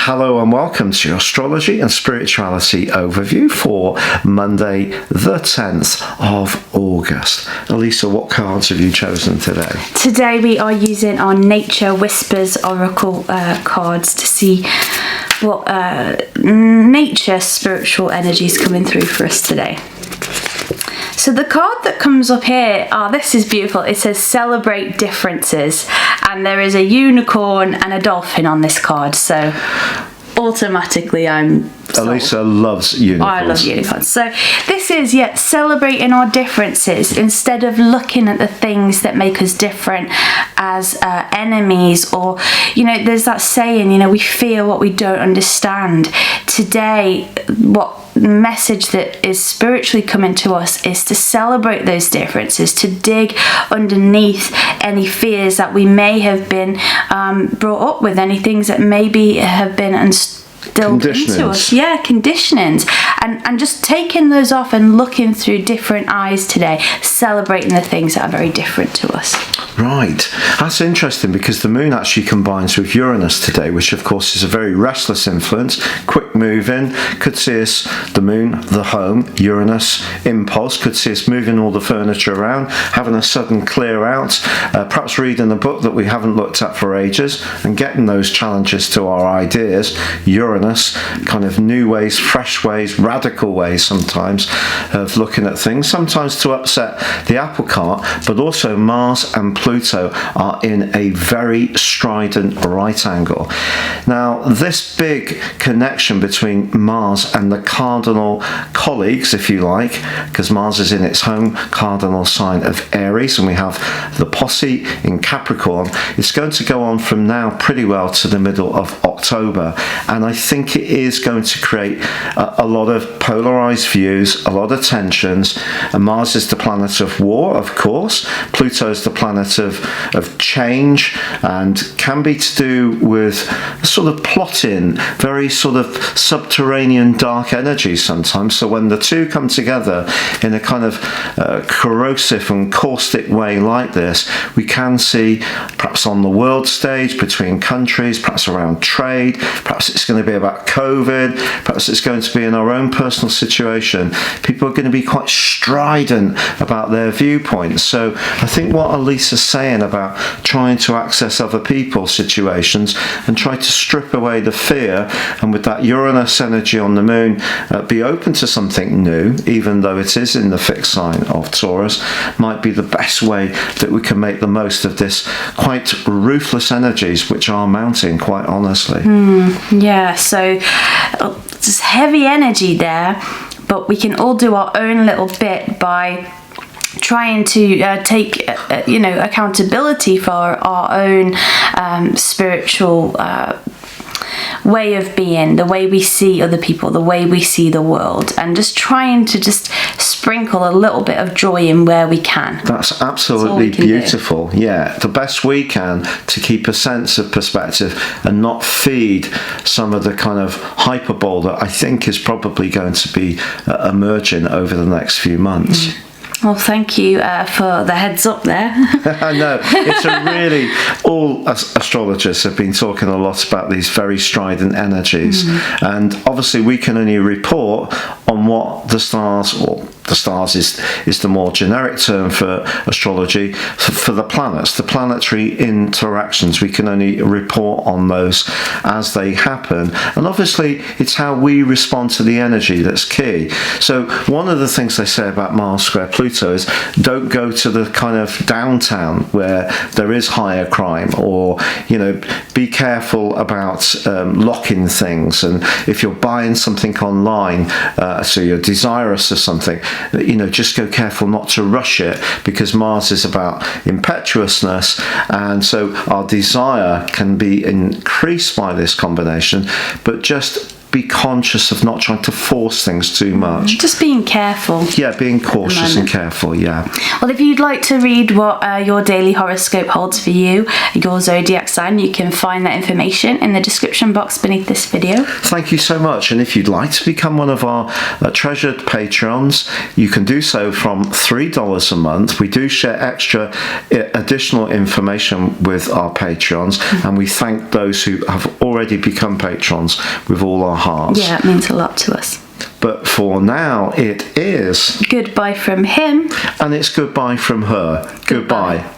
Hello and welcome to your astrology and spirituality overview for Monday the 10th of August. Elisa, what cards have you chosen today? Today we are using our Nature Whispers Oracle cards to see what nature spiritual energy is coming through for us today. So the card that comes up here, this is beautiful. It says celebrate differences, and there is a unicorn and a dolphin on this card. So automatically I'm sold. Elisa loves unicorns. I love unicorns. So this is, celebrating our differences instead of looking at the things that make us different as enemies, or, there's that saying, we fear what we don't understand. Today, what message that is spiritually coming to us is to celebrate those differences, to dig underneath any fears that we may have been brought up with, any things that maybe have been instilled into us. Conditionings, and just taking those off and looking through different eyes today, celebrating the things that are very different to us. Right, that's interesting because the moon actually combines with Uranus today, which of course is a very restless influence, quick moving, could see us, the moon, the home, Uranus, impulse, could see us moving all the furniture around, having a sudden clear out, perhaps reading a book that we haven't looked at for ages and getting those challenges to our ideas. Uranus, kind of new ways, fresh ways, radical ways sometimes of looking at things, sometimes to upset the apple cart, but also Mars and Pluto are in a very strident right angle. Now, this big connection between Mars and the cardinal colleagues, if you like, because Mars is in its home cardinal sign of Aries, and we have the posse in Capricorn, it's going to go on from now pretty well to the middle of October, and I think it is going to create a lot of polarized views, a lot of tensions. And Mars is the planet of war, of course. Pluto is the planet of change, and can be to do with sort of plotting, very sort of subterranean dark energies sometimes. So when the two come together in a kind of corrosive and caustic way like this, we can see perhaps on the world stage, between countries, perhaps around trade, perhaps it's going to be about COVID, perhaps it's going to be in our own personal situation. People are going to be quite strident about their viewpoints. So I think what Elisa's saying about trying to access other people's situations and try to strip away the fear, and with that Uranus energy on the moon, be open to something new, even though it is in the fixed sign of Taurus, might be the best way that we can make the most of this quite ruthless energies which are mounting, quite honestly. So there's heavy energy there, but we can all do our own little bit by trying to take accountability for our own spiritual way of being, the way we see other people, the way we see the world, and just trying to just sprinkle a little bit of joy in where we can. That's absolutely beautiful. The best we can to keep a sense of perspective and not feed some of the kind of hyperbole that I think is probably going to be emerging over the next few months. Well, thank you for the heads up there. I know, it's a really, all astrologers have been talking a lot about these very strident energies, and obviously we can only report on what the stars, or the stars is the more generic term for astrology, for the planets, the planetary interactions. We can only report on those as they happen, and obviously it's how we respond to the energy that's key. So one of the things they say about Mars square Pluto is don't go to the kind of downtown where there is higher crime, or be careful about locking things, and if you're buying something online, so you're desirous of something, just go careful not to rush it, because Mars is about impetuousness, and so our desire can be increased by this combination, but just be conscious of not trying to force things too much. Just being careful. Yeah, being cautious and careful, yeah. Well, if you'd like to read what your daily horoscope holds for you, your zodiac sign, you can find that information in the description box beneath this video. Thank you so much. And if you'd like to become one of our treasured patrons, you can do so from $3 a month. We do share extra additional information with our patrons, and we thank those who have already become patrons with all our hearts. Yeah, it means a lot to us. But for now, it is goodbye from him, and it's goodbye from her. Goodbye.